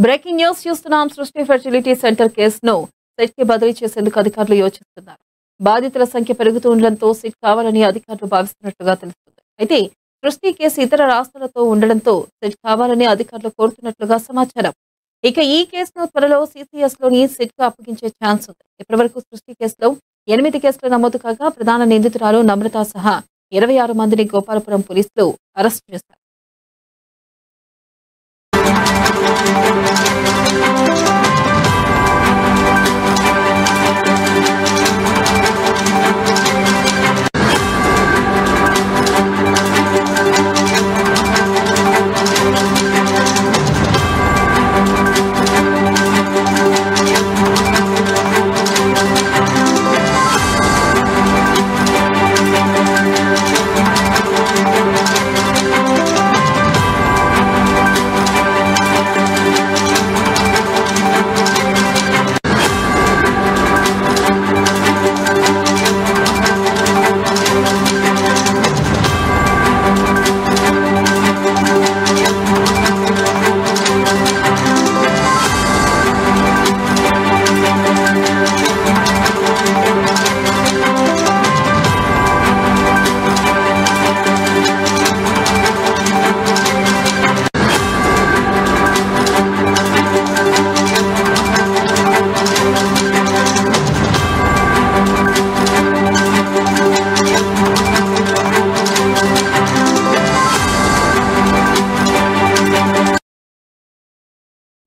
Breaking news చూస్తున్నాం. సృష్టి fertility centre కేసును సెట్ కి బదిలీ చేసేందుకు అధికారులు యోచిస్తున్నారు. బాధితుల సంఖ్య పెరుగుతూ ఉండడంతో సెట్ కావాలని అధికారులు భావిస్తున్నట్లుగా తెలుస్తుంది. అయితే సృష్టి కేసు ఇతర రాష్ట్రాలతో ఉండడంతో సెట్ కావాలని అధికారులు కోరుతున్నట్లుగా సమాచారం. ఇక ఈ కేసును త్వరలో సిసిఎస్ లోని సెట్ కు అప్పగించే ఛాన్స్ ఉంది. ఇప్పటివరకు సృష్టి కేసులో 8 కేసులు నమోదు కాగా ప్రధాన నిందితురాలు నమ్రత సహా 26 మందిని గోపాలపురం పోలీసులు అరెస్ట్ చేశారు.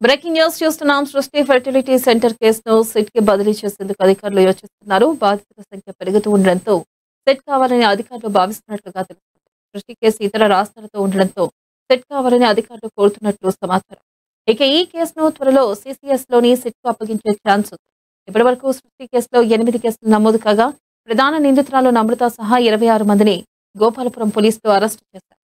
బ్రేకింగ్ న్యూస్ చూస్తున్నాం. సృష్టి ఫెర్టిలిటీ సెంటర్ కేసును సెట్ కి బదిలీ చేసేందుకు అధికారులు యోచిస్తున్నారు. బాధితుల సంఖ్య పెరుగుతూ ఉండడంతో సెట్ కావాలని అధికారులు భావిస్తున్నట్లుగా తెలుస్తుంది. సృష్టి కేసు ఇతర రాష్ట్రాలతో ఉండడంతో సెట్ కావాలని అధికారులు కోరుతున్నట్లు సమాచారం. ఇక ఈ కేసును త్వరలో సిసిఎస్ లోని సెట్ కు అప్పగించే ఛాన్స్ ఉంది. ఇప్పటివరకు సృష్టి కేసులో 8 కేసులు నమోదు కాగా ప్రధాన నిందితురాలు నమ్రత సహా 26 మందిని గోపాలపురం పోలీసులు అరెస్టు చేశారు.